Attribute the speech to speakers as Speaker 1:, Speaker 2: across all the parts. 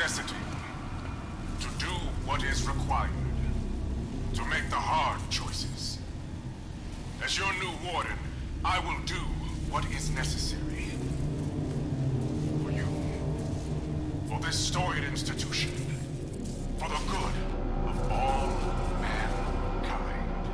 Speaker 1: necessity to do what is required, to make the hard choices. As your new warden, I will do what is necessary. For you, for this storied institution, for the good of all mankind.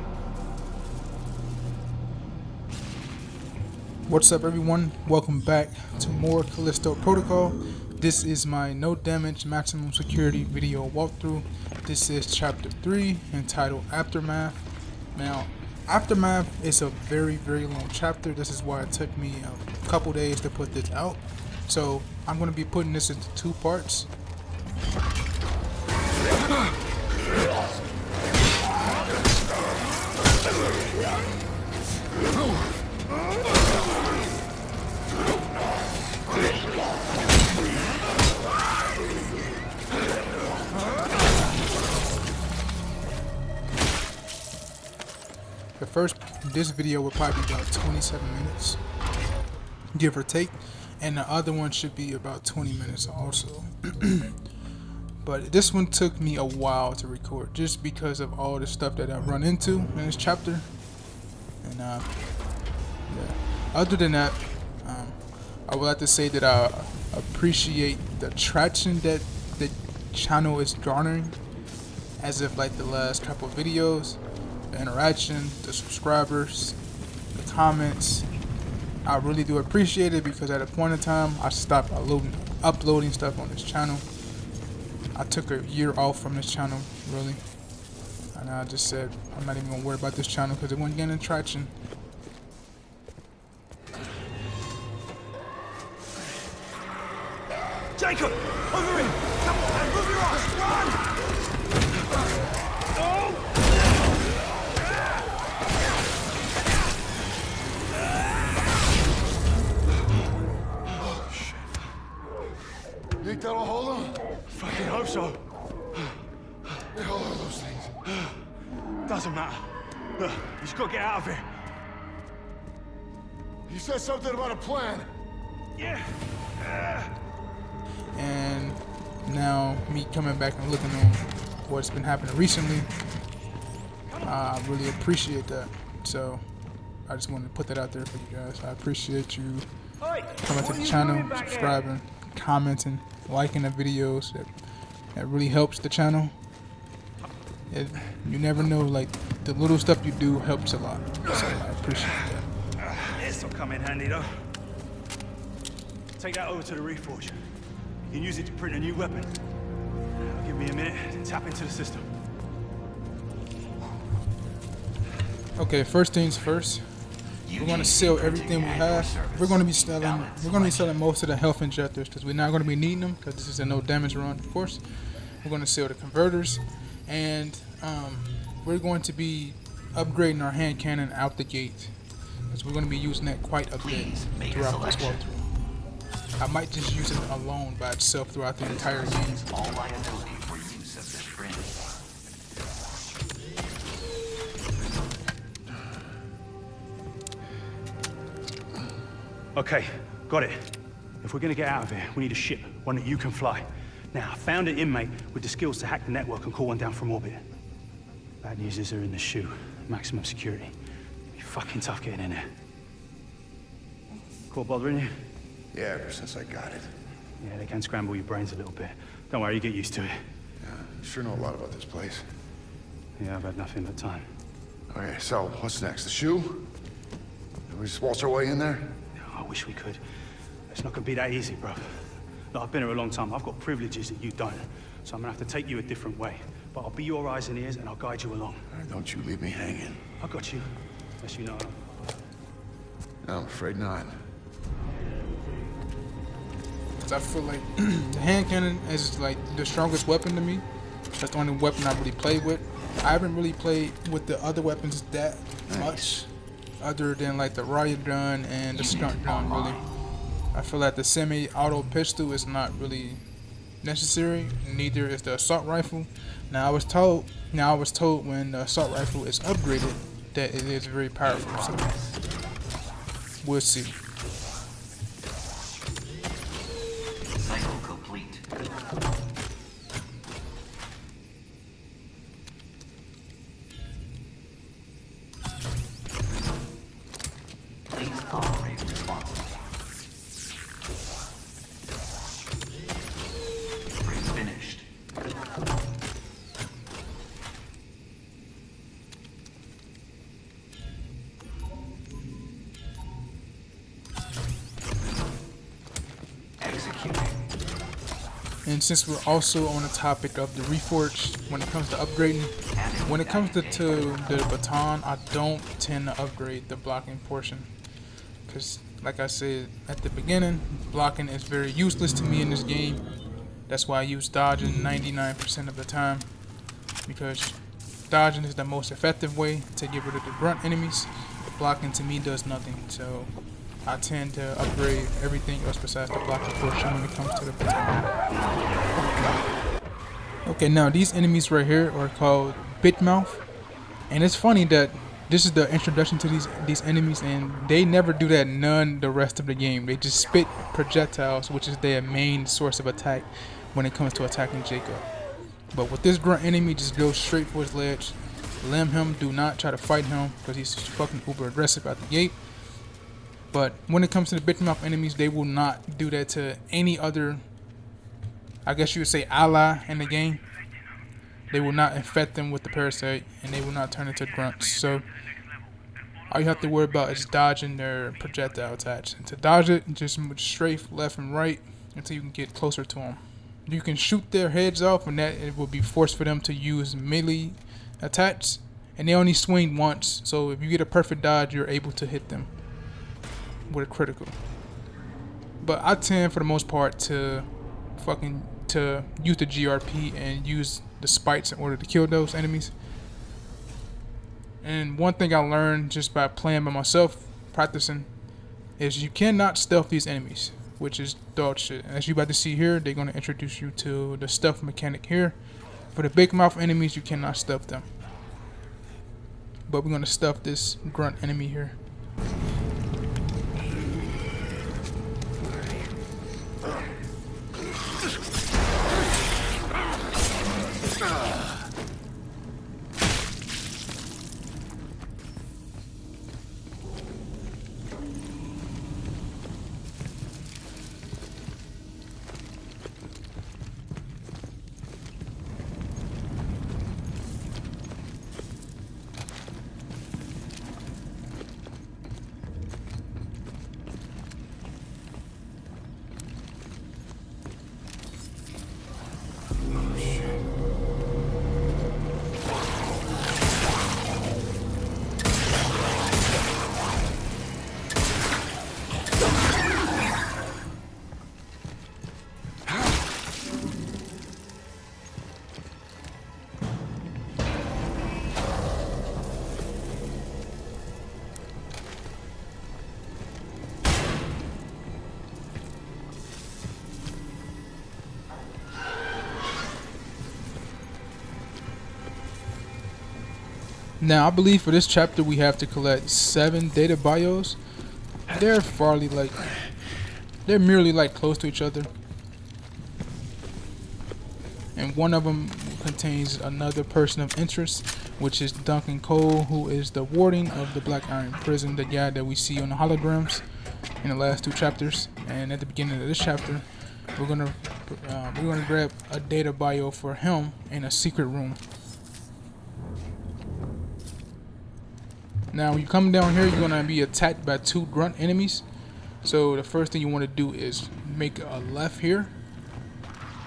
Speaker 2: What's up, everyone? Welcome back to more Callisto Protocol. This is my no damage maximum security video walkthrough. This is chapter 3 entitled Aftermath. Now, Aftermath is a very long chapter. This is why it took me a couple days to put this out. So I'm going to be putting this into two parts. This video will probably be about 27 minutes, give or take, and the other one should be about 20 minutes also. But this one took me a while to record just because of all the stuff that I've run into in this chapter. And yeah. Other than that, I would like to say that I appreciate the traction that the channel is garnering, as if like the last couple of videos. The interaction, the subscribers, the comments. I really do appreciate it, because at a point in time I stopped uploading stuff on this channel. I took a year off from this channel, really, and I just said I'm not even gonna worry about this channel because it wasn't getting traction.
Speaker 3: Jacob, over here! Come on, move your ass! Run!
Speaker 4: You think that'll hold him?
Speaker 3: Fucking hope so.
Speaker 4: The hell are those things?
Speaker 3: Doesn't matter. Look, he's got to get out of here.
Speaker 4: You said something about a plan.
Speaker 3: Yeah.
Speaker 2: And now me coming back and looking on what's been happening recently, I really appreciate that. So I just wanted to put that out there for you guys. I appreciate you coming to the channel, subscribing, commenting, liking the videos. That really helps the channel. You never know, like, the little stuff you do helps a lot. So I appreciate that.
Speaker 3: This'll come in handy though. Take that over to the Reforge. You can use it to print a new weapon. Now, give me a minute to tap into the system.
Speaker 2: Okay, first things first. We're going to sell everything we have. We're going to be selling most of the health injectors, because we're not going to be needing them, because this is a no damage run, of course. We're going to sell the converters, and we're going to be upgrading our hand cannon out the gate, because we're going to be using that quite a bit throughout this walkthrough. I might just use it alone by itself throughout the entire game.
Speaker 5: All liability for use of this fringe.
Speaker 3: Okay, got it. If we're gonna get out of here, we need a ship, one that you can fly. Now, I found an inmate with the skills to hack the network and call one down from orbit. Bad news is they're in the shoe. Maximum security. Be fucking tough getting in there. Caught bothering you?
Speaker 4: Yeah, ever since I got it.
Speaker 3: Yeah, they can scramble your brains a little bit. Don't worry, you get used to it.
Speaker 4: Yeah, you sure know a lot about this place.
Speaker 3: Yeah, I've had nothing but time.
Speaker 4: Okay, so what's next? The shoe? Did we just waltz our way in there?
Speaker 3: I wish we could. It's not gonna be that easy, bro. Look, I've been here a long time. I've got privileges that you don't. So I'm gonna have to take you a different way. But I'll be your eyes and ears, and I'll guide you along.
Speaker 4: All right, don't you leave me hanging.
Speaker 3: I got you. Yes, you know.
Speaker 4: No, I'm afraid not.
Speaker 2: Because I feel like the hand cannon is like the strongest weapon to me. That's the only weapon I really play with. I haven't really played with the other weapons that much, other than like the riot gun and the stunt gun, really. I feel like the semi-auto pistol is not really necessary, neither is the assault rifle. Now I was told when the assault rifle is upgraded that it is very powerful, so we'll see.
Speaker 5: Cycle complete.
Speaker 2: And since we're also on the topic of the Reforged, when it comes to upgrading, when it comes to the baton, I don't tend to upgrade the blocking portion. Because, like I said at the beginning, blocking is very useless to me in this game. That's why I use dodging 99% of the time. Because dodging is the most effective way to get rid of the grunt enemies. Blocking to me does nothing. So I tend to upgrade everything else besides the blocking portion when it comes to the baton. Okay, now these enemies right here are called Bitmouth. And it's funny that this is the introduction to these enemies, and they never do that none the rest of the game. They just spit projectiles, which is their main source of attack when it comes to attacking Jacob. But with this grunt enemy, just go straight for his ledge. Limb him, do not try to fight him because he's fucking uber aggressive out the gate. But when it comes to the Bitmouth enemies, they will not do that to any other, I guess you would say, ally in the game. They will not infect them with the parasite, and they will not turn into grunts. So all you have to worry about is dodging their projectile attacks. And to dodge it, just move straight left and right until you can get closer to them. You can shoot their heads off, and that it will be forced for them to use melee attacks, and they only swing once. So if you get a perfect dodge, you're able to hit them with a critical. But I tend, for the most part, to use the GRP and use the spites in order to kill those enemies. And one thing I learned just by playing by myself, practicing, is you cannot stealth these enemies, which is dog shit. As you about to see here, they're going to introduce you to the stealth mechanic here. For the big mouth enemies, you cannot stealth them. But we're going to stealth this grunt enemy here. Now, I believe for this chapter we have to collect 7 data bios. They're merely like close to each other. And one of them contains another person of interest, which is Duncan Cole, who is the warden of the Black Iron Prison, the guy that we see on the holograms in the last 2 chapters. And at the beginning of this chapter, we're gonna grab a data bio for him in a secret room. Now, when you come down here, you're gonna be attacked by 2 grunt enemies. So the first thing you want to do is make a left here,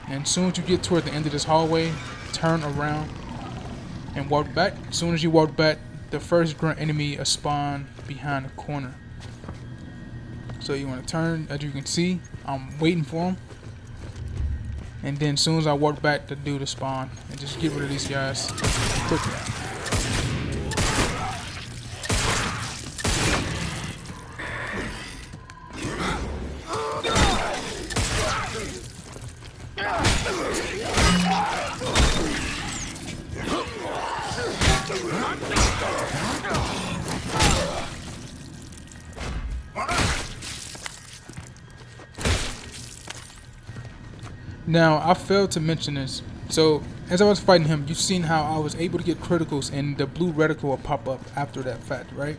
Speaker 2: and as soon as you get toward the end of this hallway, turn around and walk back. As soon as you walk back, the first grunt enemy will spawn behind the corner. So you want to turn. As you can see, I'm waiting for him, and then as soon as I walk back, the dude will spawn, and just get rid of these guys quickly. Now, I failed to mention this. So, as I was fighting him, you've seen how I was able to get criticals and the blue reticle will pop up after that fact, right?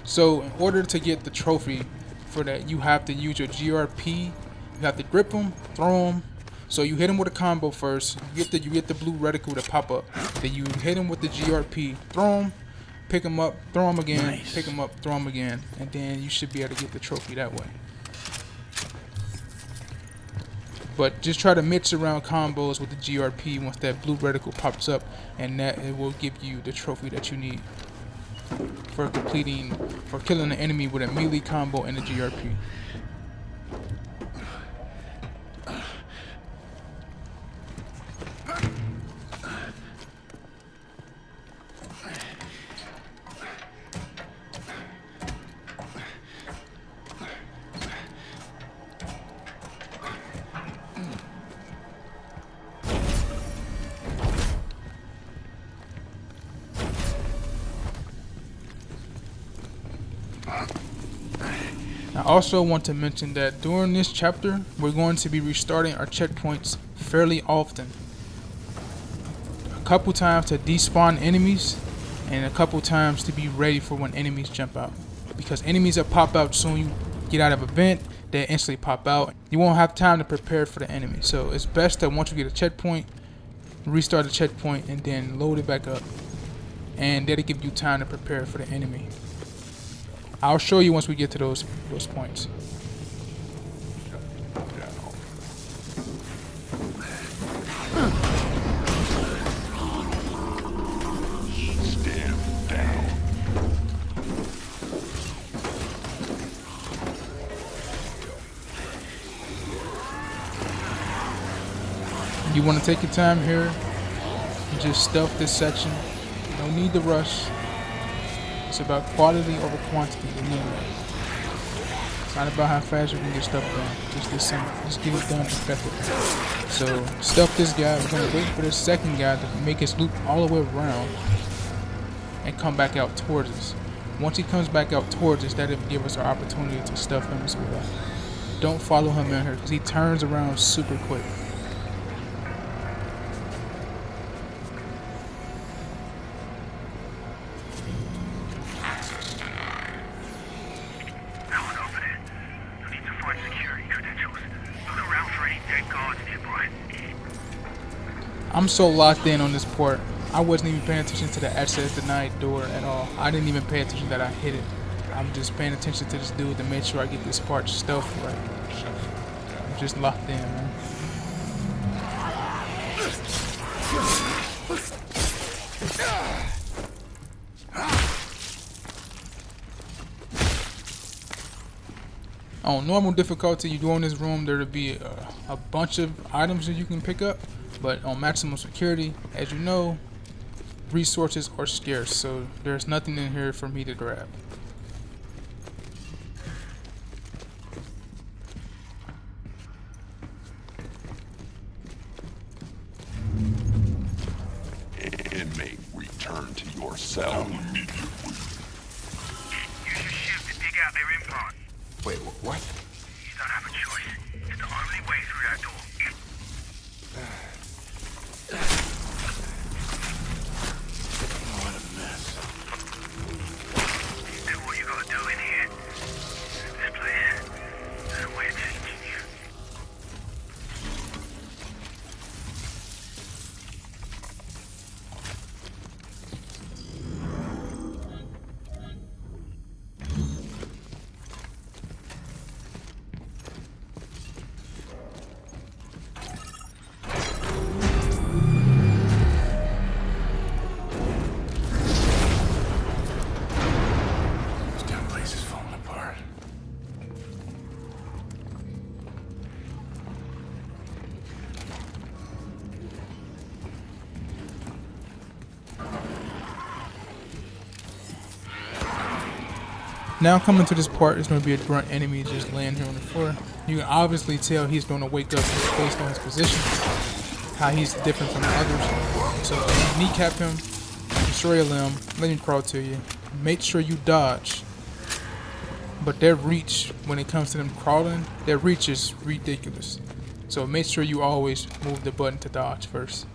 Speaker 2: So, in order to get the trophy for that, you have to use your GRP. You have to grip him, throw him. So, you hit him with a combo first. You get the blue reticle to pop up. Then you hit him with the GRP, throw him, pick him up, throw him again, nice. Pick him up, throw him again. And then you should be able to get the trophy that way. But just try to mix around combos with the GRP once that blue reticle pops up, and that it will give you the trophy that you need for killing an enemy with a melee combo and a GRP. I also want to mention that during this chapter, we're going to be restarting our checkpoints fairly often. A couple times to despawn enemies, and a couple times to be ready for when enemies jump out. Because enemies that pop out soon you get out of a vent, they instantly pop out. You won't have time to prepare for the enemy. So it's best that once you get a checkpoint, restart the checkpoint and then load it back up. And that'll give you time to prepare for the enemy. I'll show you once we get to those points.
Speaker 4: Stand down.
Speaker 2: You want to take your time here and just stealth this section. No need to rush. It's about quality over quantity. Remember, it's not about how fast you can get stuff done. Just this simple. Just get it done effectively. So stealth this guy. We're gonna wait for this second guy to make his loop all the way around and come back out towards us. Once he comes back out towards us, that'll give us our opportunity to stuff him as well. Don't follow him in here because he turns around super quick. I'm so locked in on this port. I wasn't even paying attention to the access denied door at all. I didn't even pay attention that I hit it. I'm just paying attention to this dude to make sure I get this part stealth right. I'm just locked in, man. On normal difficulty, you go in this room, there'll be a bunch of items that you can pick up. But on maximum security, as you know, resources are scarce, so there's nothing in here for me to grab.
Speaker 4: Inmate, return to your cell.
Speaker 5: Use your shift to dig out their implant.
Speaker 4: Wait, what?
Speaker 5: You don't have a choice. It's the only way through that door.
Speaker 4: What a mess.
Speaker 5: Do what you gotta do in here. This place is a way of changing you.
Speaker 2: Now coming to this part, there's going to be a grunt enemy just laying here on the floor. You can obviously tell he's going to wake up just based on his position, how he's different from the others. So kneecap him, destroy a limb, let him crawl to you. Make sure you dodge. But their reach, when it comes to them crawling, their reach is ridiculous. So make sure you always move the button to dodge first.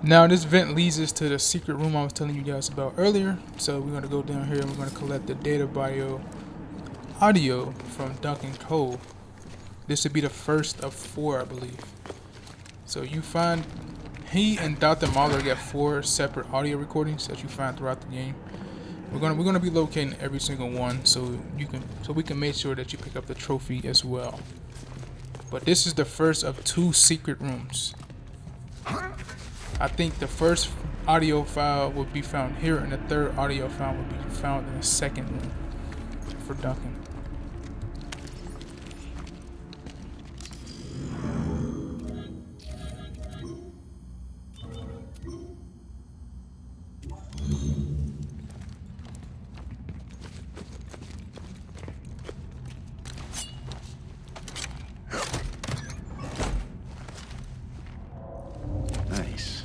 Speaker 2: Now this vent leads us to the secret room I was telling you guys about earlier. So we're gonna go down here and we're gonna collect the data bio audio from Duncan Cole. This would be the first of 4, I believe. So you find he and Dr. Mahler get 4 separate audio recordings that you find throughout the game. We're gonna be locating every single one so we can make sure that you pick up the trophy as well. But this is the first of 2 secret rooms. I think the first audio file will be found here, and the third audio file will be found in the second room for Duncan.
Speaker 4: Nice.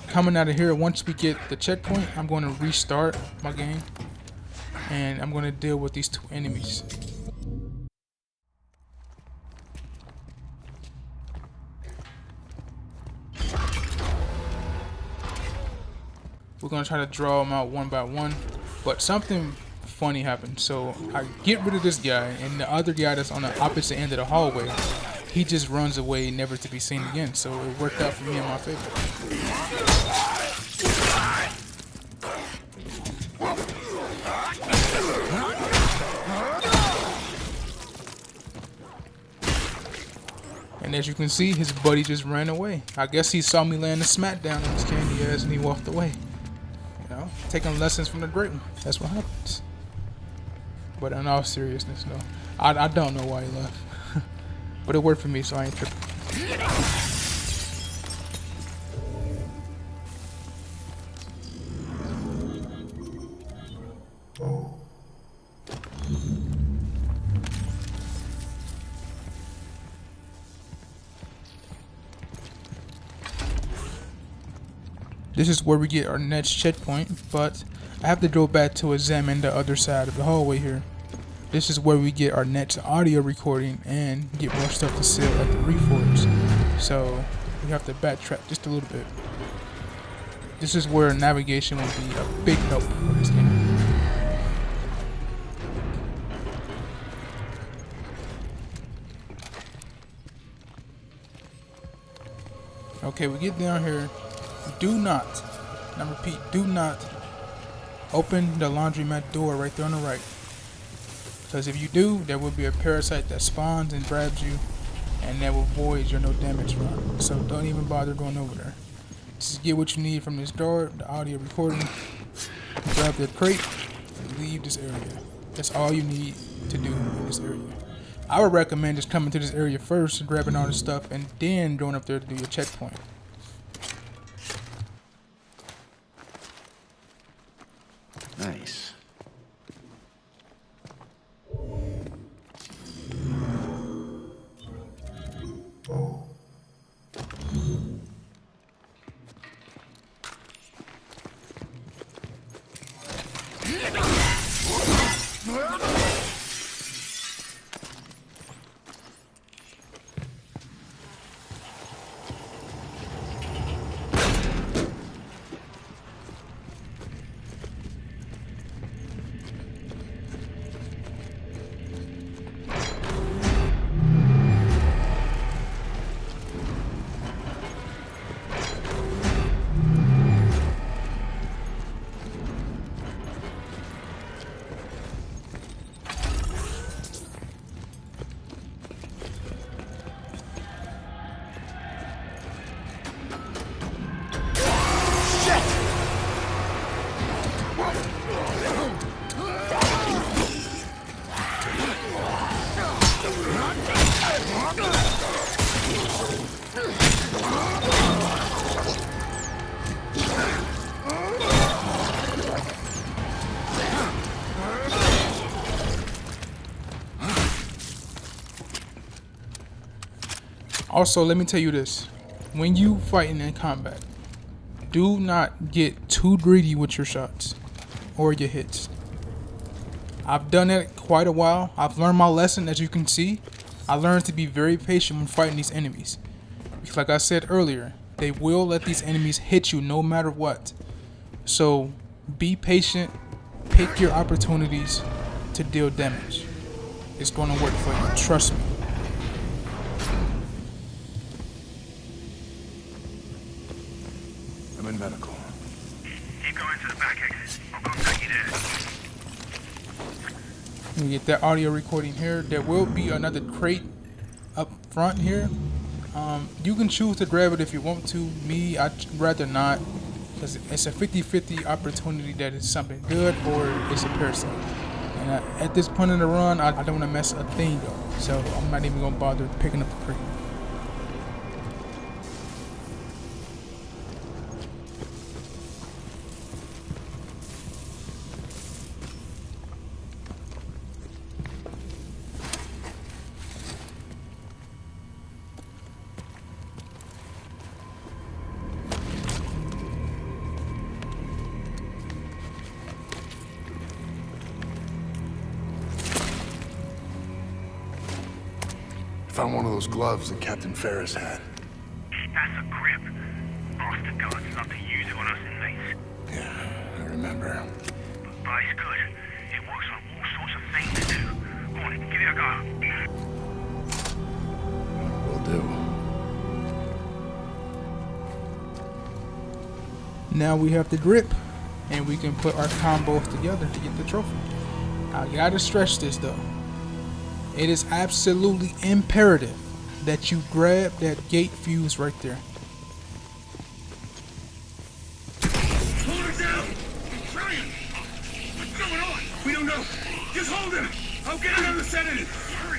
Speaker 2: Coming out of here, once we get the checkpoint, I'm going to restart my game and I'm going to deal with these 2 enemies. We're going to try to draw them out one by one, but something funny happened. So I get rid of this guy, and the other guy that's on the opposite end of the hallway, he just runs away, never to be seen again. So it worked out for me in my favor. And as you can see, his buddy just ran away. I guess he saw me land a smackdown on his candy ass and he walked away. You know, taking lessons from the great one. That's what happens. But in all seriousness, no. I don't know why he left. But it worked for me, so I ain't tripping. This is where we get our next checkpoint, but I have to go back to examine the other side of the hallway here. This is where we get our next audio recording and get more stuff to sell at the Reforge. So we have to backtrack just a little bit. This is where navigation will be a big help for this game. Okay, we get down here. Do not, and I repeat, do not open the laundromat door right there on the right. Because if you do, there will be a parasite that spawns and grabs you, and that will void your no damage run. So don't even bother going over there. Just get what you need from this door, the audio recording, grab the crate, and leave this area. That's all you need to do in this area. I would recommend just coming to this area first, grabbing all this stuff, and then going up there to do your checkpoint.
Speaker 4: Nice.
Speaker 2: Also, let me tell you this. When you fighting in combat, do not get too greedy with your shots or your hits. I've done it quite a while. I've learned my lesson, as you can see. I learned to be very patient when fighting these enemies. Because like I said earlier, they will let these enemies hit you no matter what. So be patient, pick your opportunities to deal damage. It's going to work for you, trust me.
Speaker 4: I'm in medical.
Speaker 5: Keep going to the back exit. I'll contact you there.
Speaker 2: We get that audio recording here. There will be another crate up front here. You can choose to grab it if you want to. Me, I'd rather not, because it's a 50-50 opportunity that it's something good or it's a parasite. And at this point in the run, I don't want to mess a thing up, so I'm not even going to bother picking up the crate.
Speaker 4: Found one of those gloves that Captain Ferris had.
Speaker 5: That's a grip. Ask the guards not to use it on us inmates.
Speaker 4: Yeah, I remember.
Speaker 5: But it's good. It works on all sorts of things too. Go on, give it a go.
Speaker 4: Will do.
Speaker 2: Now we have the grip, and we can put our combos together to get the trophy. I gotta stress this though. It is absolutely imperative that you grab that gate fuse right there.
Speaker 5: Hold it down! He's trying! What's going on? We don't know. Just hold him! I'll get another sedative! Hurry!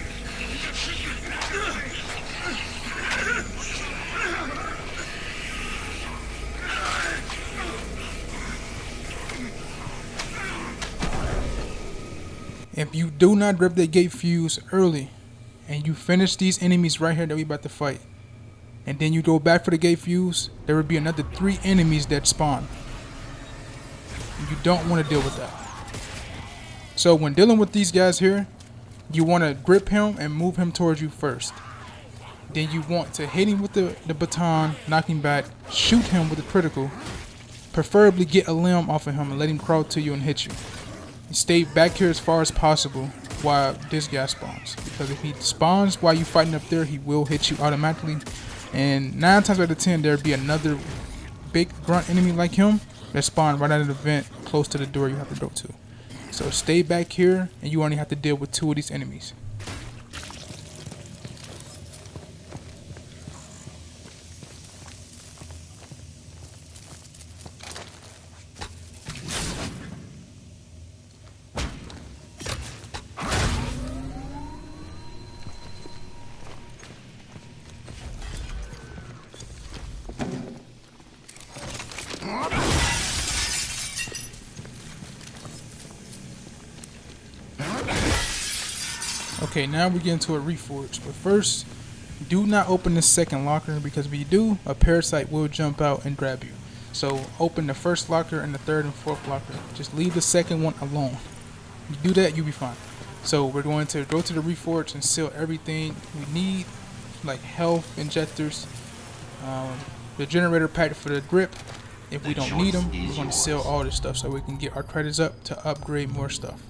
Speaker 2: If you do not grab that gate fuse early, and you finish these enemies right here that we about to fight, and then you go back for the gate fuse, there will be another 3 enemies that spawn. You don't want to deal with that. So when dealing with these guys here, you want to grip him and move him towards you first. Then you want to hit him with the baton, knock him back, shoot him with a critical, preferably get a limb off of him and let him crawl to you and hit you. Stay back here as far as possible while this guy spawns, because if he spawns while you fighting up there, he will hit you automatically, and 9 times out of 10 there'll be another big grunt enemy like him that spawn right out of the vent close to the door you have to go to. So stay back here, and you only have to deal with 2 of these enemies. Okay, now we get into a reforge, but first, do not open the second locker, because if you do, a parasite will jump out and grab you. So open the first locker and the third and fourth locker. Just leave the second one alone. You do that, you'll be fine. So we're going to go to the reforge and sell everything we need, like health injectors, the generator pack for the grip. If we don't need them, we're going to sell all this stuff so we can get our credits up to upgrade more stuff.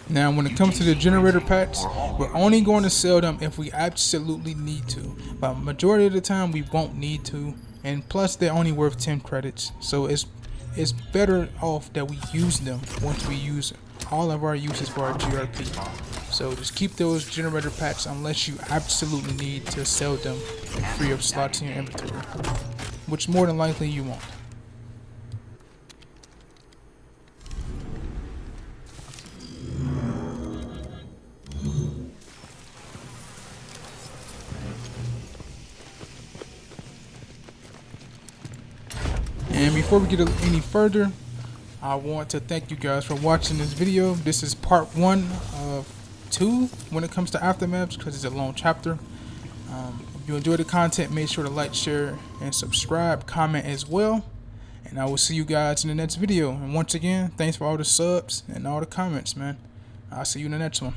Speaker 2: Now, when it comes to the generator packs, we're only going to sell them if we absolutely need to. But majority of the time, we won't need to. And plus, they're only worth 10 credits. So it's better off that we use them once we use all of our uses for our GRP. So just keep those generator packs unless you absolutely need to sell them and free up slots in your inventory. which more than likely you won't. And before we get any further, I want to thank you guys for watching this video. This is part 1 of 2 when it comes to Aftermath, because it's a long chapter. If you enjoy the content, make sure to like, share, and subscribe, comment as well. And I will see you guys in the next video. And once again, thanks for all the subs and all the comments, man. I'll see you in the next one.